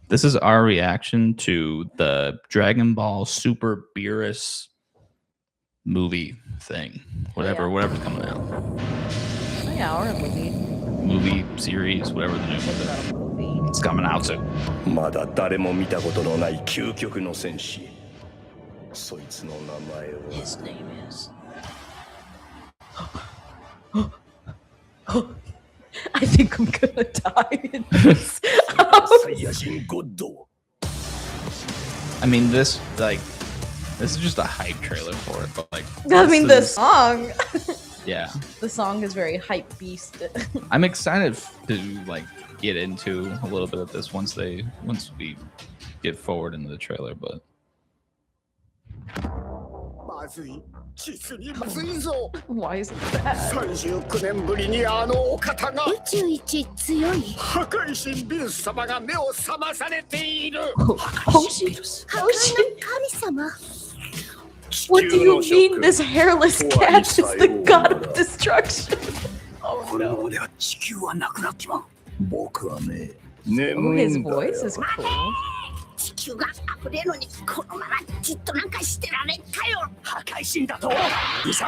This is our reaction to the Dragon Ball Super Beerus movie thing. Whatever's coming out. Oh, yeah, or a movie. Movie, series, whatever the name of it. It's coming out soon. まだ誰も見たことのない究極の戦士。そいつの名前は。His name is. I think I'm gonna die in this. I mean, this is just a hype trailer for it, but like. I mean, the song. Yeah. The song is very hype beast. I'm excited to like get into a little bit of this once we get forward into the trailer, but. Why is it bad? 39年ぶりにあのお方が宇宙一強い破壊神ビルス様が目を覚まされている破壊神ビルス神様 What do you mean this hairless cat is the god of destruction? Oh no. Oh, his voice is cool.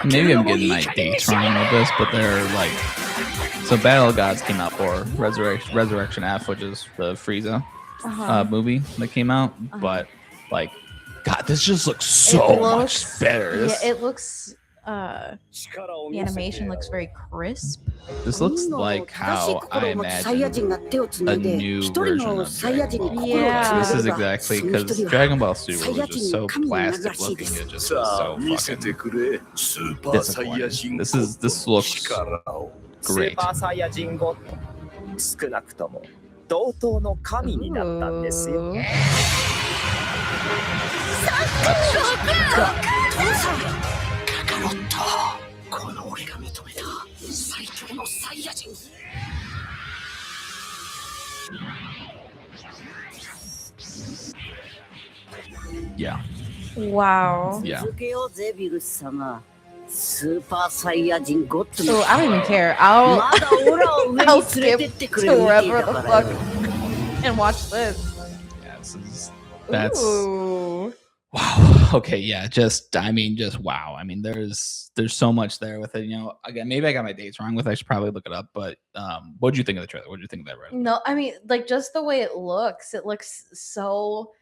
Maybe I'm getting my dates wrong with this, but they're like, so Battle of Gods came out for Resurrection F, which is the Frieza movie that came out, but like, God, this just looks so much better. Yeah, it looks. The animation looks very crisp. This looks like how I imagine a new version of Dragon Ball. Yeah. This is exactly because Dragon Ball Super was just so plastic looking. It just was so fucking disappointing. This looks great. 少なくとも同等の神になったんですよ。カロット、この俺が認めた最強のサイヤ人。Yeah. Wow. Yeah. Oh, I don't even care. I'll skip to wherever the fuck and watch this. Yeah, that's Ooh. wow. Okay, yeah, just wow. I mean, there's so much there with it. You know, again, maybe I got my dates wrong with it. I should probably look it up. But what did you think of the trailer? What did you think of that? No, I mean, like just the way it looks so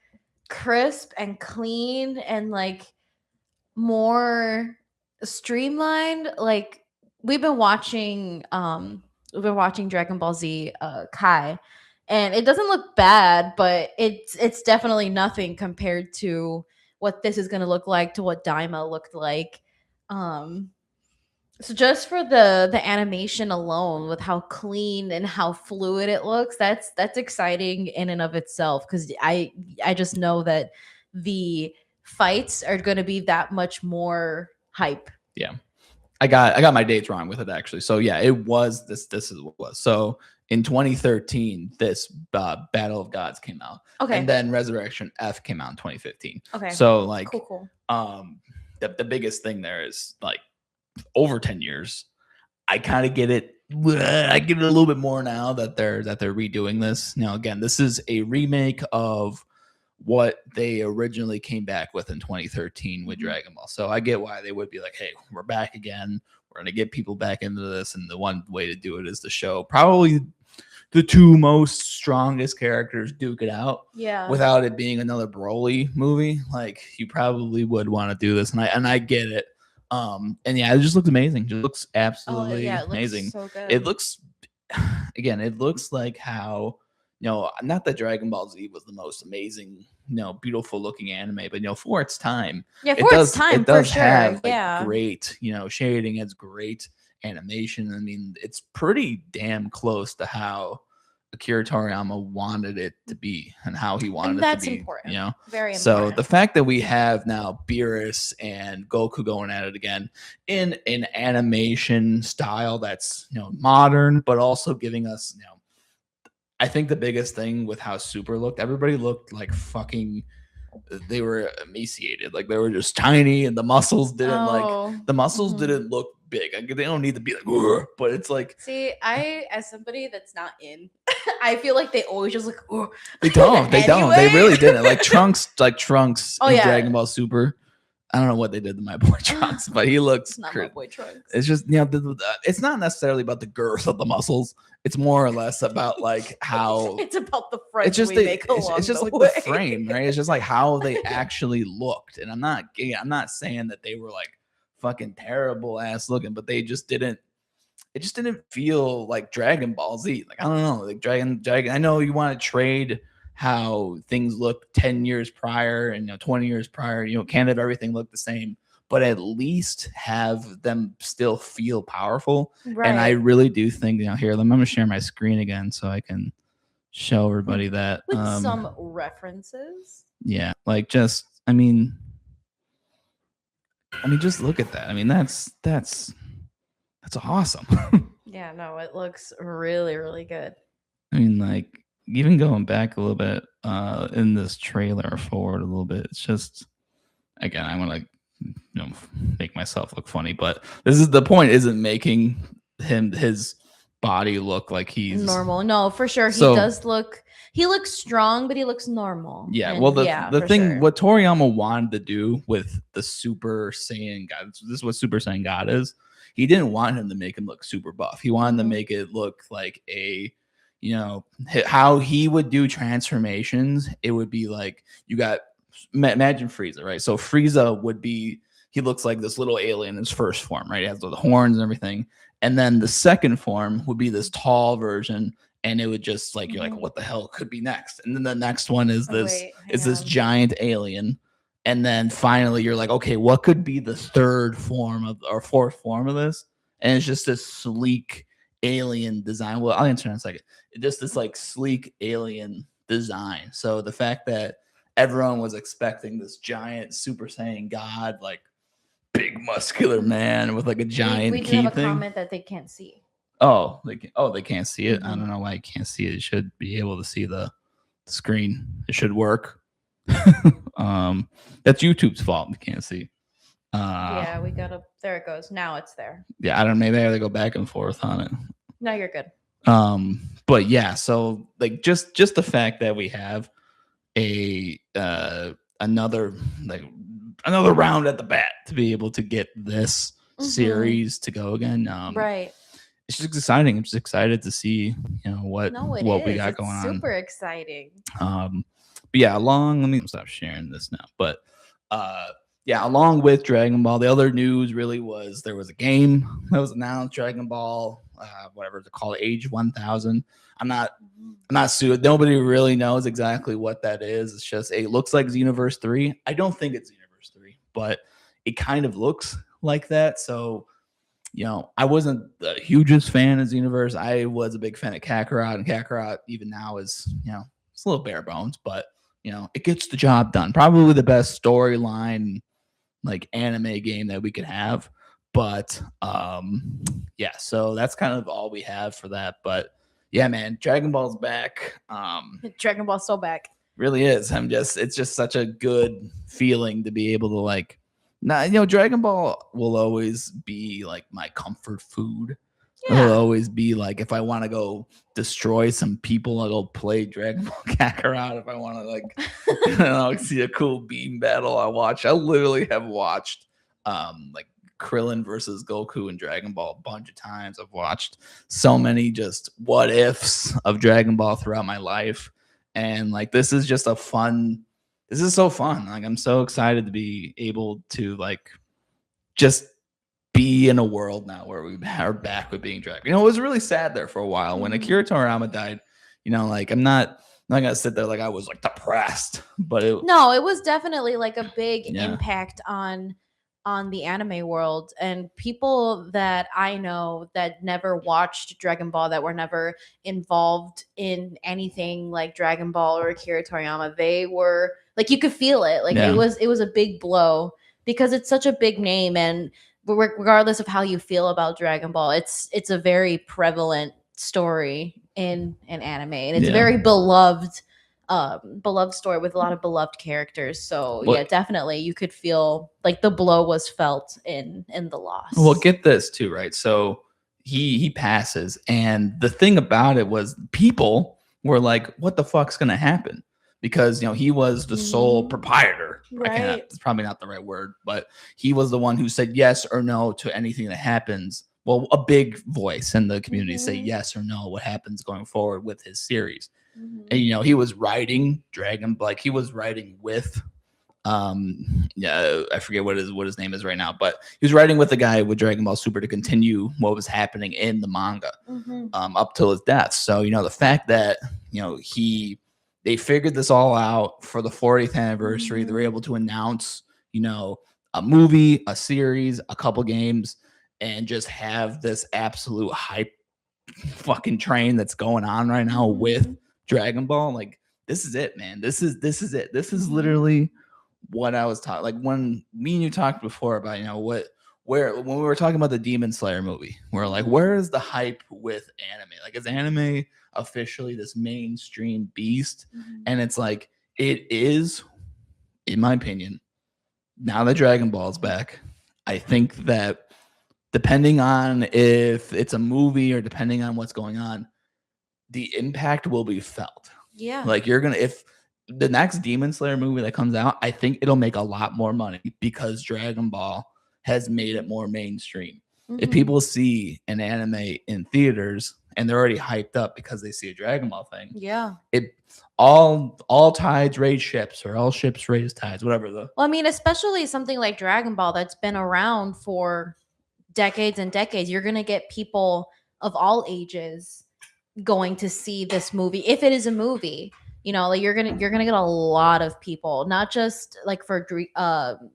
crisp and clean and like more streamlined. Like we've been watching Dragon Ball Z Kai, and it doesn't look bad, but it's definitely nothing compared to what this is going to look like, to what Daima looked like. So just for the animation alone, with how clean and how fluid it looks, that's exciting in and of itself, because I just know that the fights are going to be that much more hype. Yeah, I got my dates wrong with it actually. So yeah, it was this is what it was. So in 2013, this Battle of Gods came out. Okay. And then Resurrection F came out in 2015. Okay. So like cool. The biggest thing there is like over 10 years. I kind of get it. I get it a little bit more now that they're redoing this. Now again, this is a remake of what they originally came back with in 2013 with Dragon Ball. So I get why they would be like, hey, we're back again. We're going to get people back into this. And the one way to do it is to show probably the two most strongest characters duke it out. Yeah. Without it being another Broly movie. Like you probably would want to do this. And I get it. And yeah, it just looks amazing. It just looks absolutely amazing. So good. It looks, again, it looks like how, you know, not that Dragon Ball Z was the most amazing, you know, beautiful looking anime, but you know, for its time, it does have like great, you know, shading. It's great animation. I mean, it's pretty damn close to how Akira Toriyama wanted it to be and how he wanted it to be. Important. You know, very important. So the fact that we have now Beerus and Goku going at it again in an animation style that's, you know, modern, but also giving us, you know, I think the biggest thing with how Super looked, everybody looked like fucking, they were emaciated. Like they were just tiny and the muscles didn't didn't look big. Like, they don't need to be like, "Ugh," but it's like See, as somebody that's not in, I feel like they always just like, "Ugh." they don't. They Anyway. really didn't. Like Trunks Oh, in yeah. Dragon Ball Super. I don't know what they did to my boy Trunks, but he looks. It's not my boy Trunks. It's just it's not necessarily about the girth of the muscles. It's more or less about like how It's about the friends it's just we make along it's just the like way. the frame, right? It's just like how they actually looked. And I'm not saying that they were like fucking terrible ass looking, but it just didn't feel like Dragon Ball Z. Like, I don't know, like Dragon. I know you want to trade how things look 10 years prior and 20 years prior, can't have everything look the same, but at least have them still feel powerful. Right. And I really do think, here, I'm going to share my screen again so I can show everybody that. With some references. Yeah, like just, I mean, just look at that. I mean, that's awesome. Yeah, no, it looks really, really good. I mean, like, even going back a little bit in this trailer forward a little bit, it's just, again, I want to make myself look funny, but the point isn't making his body look like he's normal. No, for sure. He looks strong, but he looks normal. Yeah. And Well, the thing, sure. what Toriyama wanted to do with the Super Saiyan God, this is what Super Saiyan God is. He didn't want him to make him look super buff. He wanted to make it look like how he would do transformations. It would be like, you got, imagine Frieza, right? So Frieza he looks like this little alien in his first form, right? He has the horns and everything. And then the second form would be this tall version. And it would just like, you're like, what the hell could be next? And then the next one is this giant alien. And then finally you're like, okay, what could be the third form or fourth form of this? And it's just this sleek alien design. Well, I'll answer in a second. Just this like sleek alien design. So the fact that everyone was expecting this giant Super Saiyan God, like big muscular man with like a giant we key have a thing. comment that they can't see. Oh, they can't see it. I don't know why you can't see it. You should be able to see the screen. It should work. That's YouTube's fault. We can't see. Yeah, we gotta. There it goes. Now it's there. Yeah, I don't know. Maybe I have to go back and forth on it. No, you're good. But yeah, so like just the fact that we have another round at the bat to be able to get this series to go again. Right. It's just exciting. I'm just excited to see, what we got going on. Super exciting. But yeah, let me stop sharing this now. But yeah, along with Dragon Ball, the other news really was there was a game that was announced, Dragon Ball, whatever it's called, Age 1000. I'm not sued. Nobody really knows exactly what that is. It's just, it looks like Xenoverse 3. I don't think it's Xenoverse 3, but it kind of looks like that. So, I wasn't the hugest fan of Xenoverse. I was a big fan of Kakarot, and Kakarot even now is, it's a little bare bones, but it gets the job done. Probably the best storyline like anime game that we could have. But yeah, so that's kind of all we have for that. But yeah, man, Dragon Ball's back. Dragon Ball's so back. Really is. It's just such a good feeling to be able to like, Dragon Ball will always be like my comfort food. Yeah. It'll always be like, if I want to go destroy some people, I'll go play Dragon Ball Kakarot. If I want to like, see a cool beam battle, I literally have watched like Krillin versus Goku and Dragon Ball a bunch of times. I've watched so many just what ifs of Dragon Ball throughout my life. And like, this is so fun. Like, I'm so excited to be able to like just be in a world now where we are back with being Dragon. It was really sad there for a while when Akira Toriyama died. Like, I'm not gonna sit there like I was like depressed, but it was definitely like a big impact on the anime world, and people that I know that never watched Dragon Ball, that were never involved in anything like Dragon Ball or Akira Toriyama, they were like, you could feel it. Like it was a big blow because it's such a big name, and regardless of how you feel about Dragon Ball, it's a very prevalent story in anime, and it's very beloved beloved story with a lot of beloved characters. So Well- yeah, definitely you could feel like the blow was felt in the loss. Well, get this too, right? So he passes, and the thing about it was people were like, "What the fuck's gonna happen?" Because he was the sole Mhm. proprietor. Right. It's probably not the right word, but he was the one who said yes or no to anything that happens. Well, a big voice in the community say Mhm. yes or no what happens going forward with his series. Mhm. And he was writing he was writing with I forget what his name is right now, but he was writing with the guy with Dragon Ball Super to continue what was happening in the manga Mhm. up till his death. So the fact that they figured this all out for the 40th anniversary, they were able to announce a movie, a series, a couple games, and just have this absolute hype fucking train that's going on right now with Dragon Ball. Like, this is it, man. This is it. This is literally what I was talking. Like, when me and you talked before about when we were talking about the Demon Slayer movie, we're like, where is the hype with anime? Like, is anime officially this mainstream beast? And it's like, it is, in my opinion, now that Dragon Ball's back. I think that depending on if it's a movie or depending on what's going on, the impact will be felt. Yeah. Like, if the next Demon Slayer movie that comes out, I think it'll make a lot more money because Dragon Ball has made it more mainstream. If people see an anime in theaters and they're already hyped up because they see a Dragon Ball thing, Yeah. it all tides raise ships, or all ships raise tides, whatever the. Well, I mean, especially something like Dragon Ball that's been around for decades and decades. You're gonna get people of all ages going to see this movie if it is a movie. Like you're gonna get a lot of people, not just like for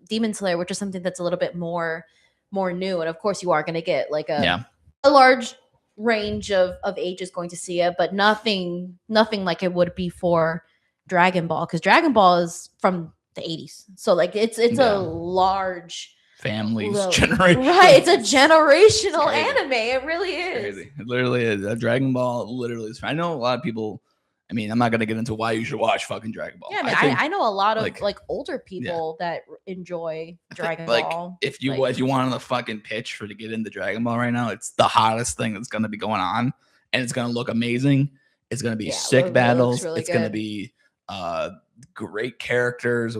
Demon Slayer, which is something that's a little bit more new, and of course you are gonna get like a large range of ages going to see it, but nothing like it would be for Dragon Ball, because Dragon Ball is from the 80s, so like it's a large Families, generation. Right, it's a generational Crazy. anime. It really is. Crazy. It literally is. Dragon Ball literally is. I know a lot of people. I mean, I'm not gonna get into why you should watch fucking Dragon Ball. Yeah, I know a lot of like older yeah. people that enjoy Dragon like, Ball. If you want to fucking pitch for to get into Dragon Ball right now, it's the hottest thing that's gonna be going on, and it's gonna look amazing. It's gonna be sick battles. Really it's gonna be great characters.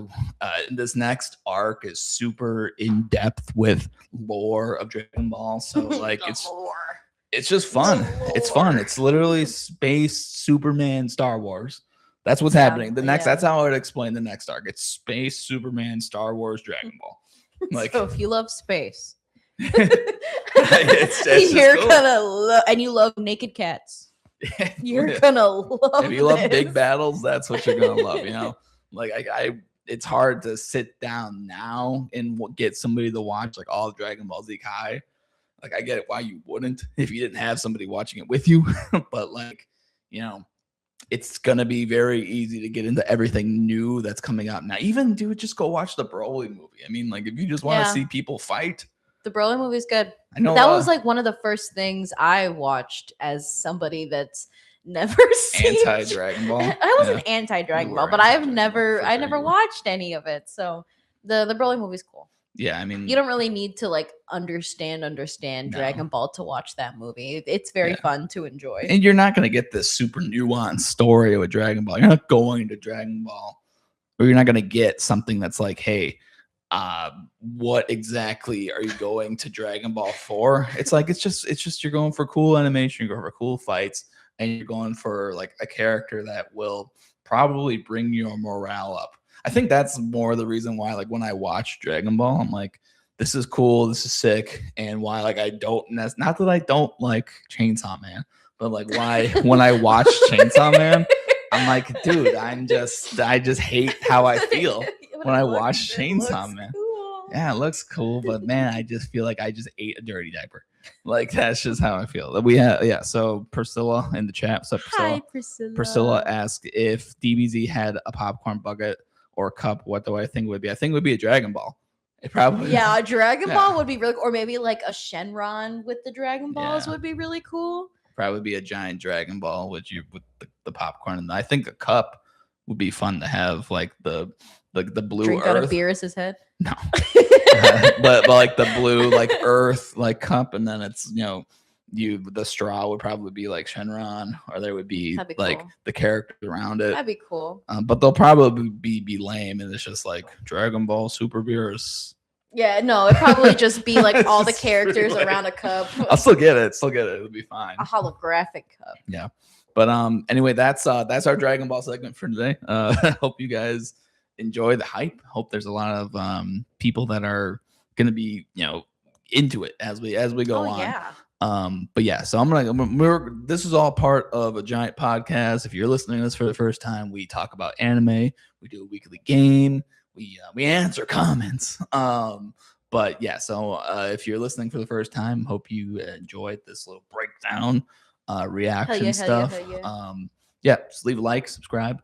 This next arc is super in depth with lore of Dragon Ball. So like it's just fun. It's fun. It's literally space Superman Star Wars. That's what's happening. That's how I would explain the next arc. It's space Superman Star Wars Dragon Ball. Like, so if you love space, it's you're cool. gonna and you love naked cats. You're gonna love. If you love big battles, that's what you're gonna love. Like I it's hard to sit down now and get somebody to watch like all of Dragon Ball Z Kai. Like, I get it why you wouldn't if you didn't have somebody watching it with you, but like, it's gonna be very easy to get into everything new that's coming out now. Even just go watch the Broly movie. I mean, like, if you just want to see people fight, the Broly movie is good. I know that was like one of the first things I watched as somebody that's never seen anti-Dragon Ball. I wasn't anti-Dragon Ball, but I never watched any of it. So the Broly movie's cool. Yeah, I mean, you don't really need to like understand Dragon Ball to watch that movie. It's very fun to enjoy. And you're not going to get this super nuanced story with Dragon Ball. You're not going to Dragon Ball, or you're not going to get something that's like, hey, what exactly are you going to Dragon Ball for? It's like, it's just you're going for cool animation, you're going for cool fights, and you're going for like a character that will probably bring your morale up. I think that's more the reason why, like, when I watch Dragon Ball, I'm like, this is cool, this is sick, and why, like, I don't, not that I don't like Chainsaw Man, but like, why when I watch Chainsaw Man, I'm like, dude, I just hate how I feel when I watch Chainsaw Man. Cool. Yeah, it looks cool, but man, I just feel like I just ate a dirty diaper. Like, that's just how I feel. We have, so Priscilla in the chat. So Hi, Priscilla. Priscilla asked if DBZ had a popcorn bucket or cup, what do I think would be? I think it would be a Dragon Ball. It probably a Dragon Ball would be really, or maybe like a Shenron with the Dragon Balls would be really cool. Probably be a giant Dragon Ball with the popcorn, and I think a cup would be fun to have, like the blue Drink out of earth. Beerus's head. No. but like the blue like earth like cup, and then it's the straw would probably be like Shenron, or there would be, That'd be like cool. the characters around it. That'd be cool. But they'll probably be lame, and it's just like Dragon Ball Super Beerus. Yeah, no, it'd probably just be like all the It's pretty characters lame. around a cup. I'll still get it. It'll be fine. A holographic cup. Yeah. But anyway, that's our Dragon Ball segment for today. I hope you guys enjoy the hype. Hope there's a lot of people that are gonna be into it as we go on. Yeah. But yeah, so this is all part of a giant podcast. If you're listening to this for the first time, we talk about anime, we do a weekly game, we answer comments. But yeah, so if you're listening for the first time, hope you enjoyed this little breakdown reaction Hell yeah, stuff. hell yeah. Yeah, just leave a like, subscribe.